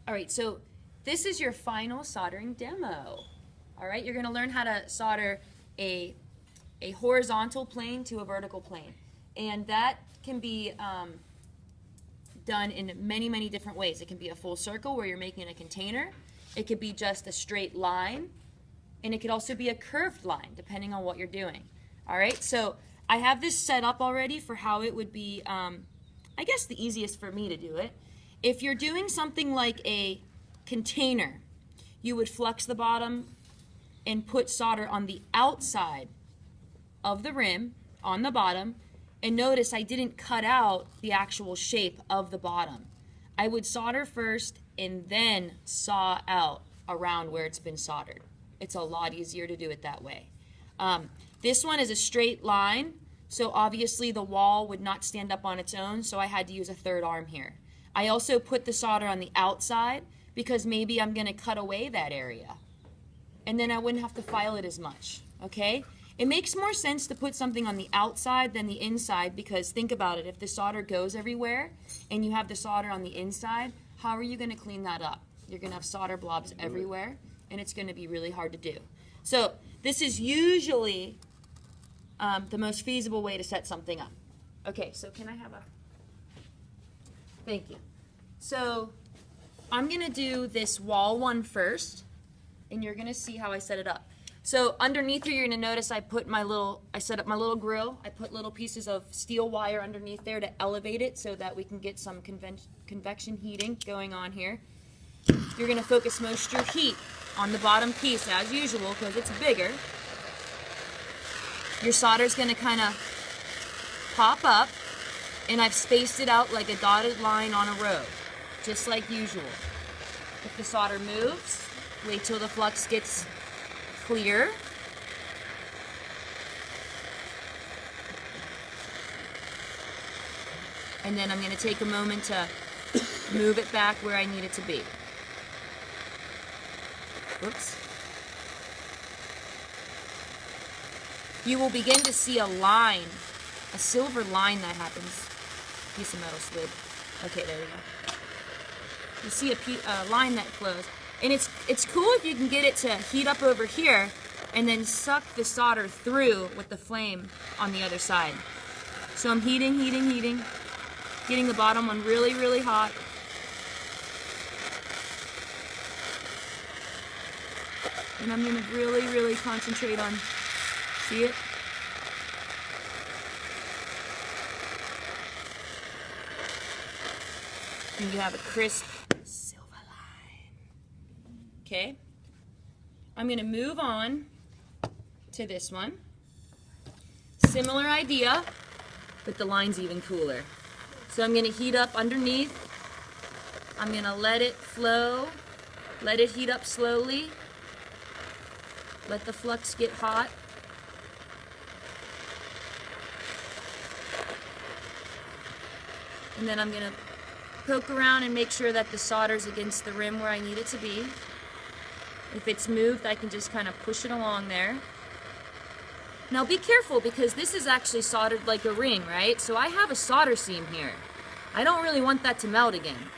All right, so this is your final soldering demo. All right, you're gonna learn how to solder a horizontal plane to a vertical plane. And that can be done in many, many different ways. It can be a full circle where you're making a container. It could be just a straight line. And it could also be a curved line, depending on what you're doing. All right, so I have this set up already for how it would be, I guess the easiest for me to do it. If you're doing something like a container, you would flex the bottom and put solder on the outside of the rim, on the bottom, and notice I didn't cut out the actual shape of the bottom. I would solder first and then saw out around where it's been soldered. It's a lot easier to do it that way. This one is a straight line, so obviously the wall would not stand up on its own, so I had to use a third arm here. I also put the solder on the outside because maybe I'm going to cut away that area, and then I wouldn't have to file it as much, okay? It makes more sense to put something on the outside than the inside because think about it, if the solder goes everywhere and you have the solder on the inside, how are you going to clean that up? You're going to have solder blobs everywhere, and it's going to be really hard to do. So this is usually the most feasible way to set something up. Okay, so can I have a... Thank you. So I'm going to do this wall one first, and you're going to see how I set it up. So underneath here, you're going to notice I set up my little grill. I put little pieces of steel wire underneath there to elevate it so that we can get some convection heating going on here. You're going to focus most of your heat on the bottom piece as usual because it's bigger. Your solder's going to kind of pop up, and I've spaced it out like a dotted line on a row, just like usual. If the solder moves, wait till the flux gets clear. And then I'm going to take a moment to move it back where I need it to be. Whoops. You will begin to see a line, a silver line that happens. Piece of metal slid. Okay, there we go. You see a line that flows. And it's cool if you can get it to heat up over here and then suck the solder through with the flame on the other side. So I'm heating, getting the bottom one really, really hot. And I'm going to really, really concentrate on, see it? And you have a crisp silver line. Okay? I'm going to move on to this one. Similar idea, but the line's even cooler. So I'm going to heat up underneath. I'm going to let it flow, let it heat up slowly. Let the flux get hot. And then I'm going to poke around and make sure that the solder's against the rim where I need it to be. If it's moved, I can just kind of push it along there. Now be careful because this is actually soldered like a ring, right? So I have a solder seam here. I don't really want that to melt again.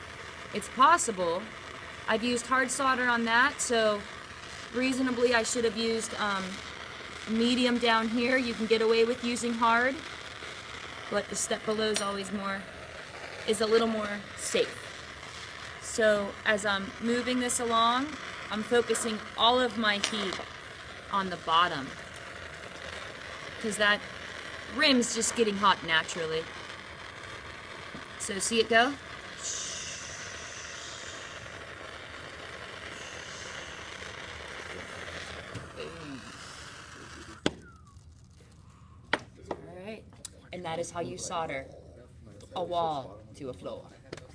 It's possible. I've used hard solder on that, so reasonably I should have used medium down here. You can get away with using hard, but the step below is always is a little more safe. So as I'm moving this along, I'm focusing all of my heat on the bottom because that rim's just getting hot naturally. So see it go? And that is how you solder a wall to a floor.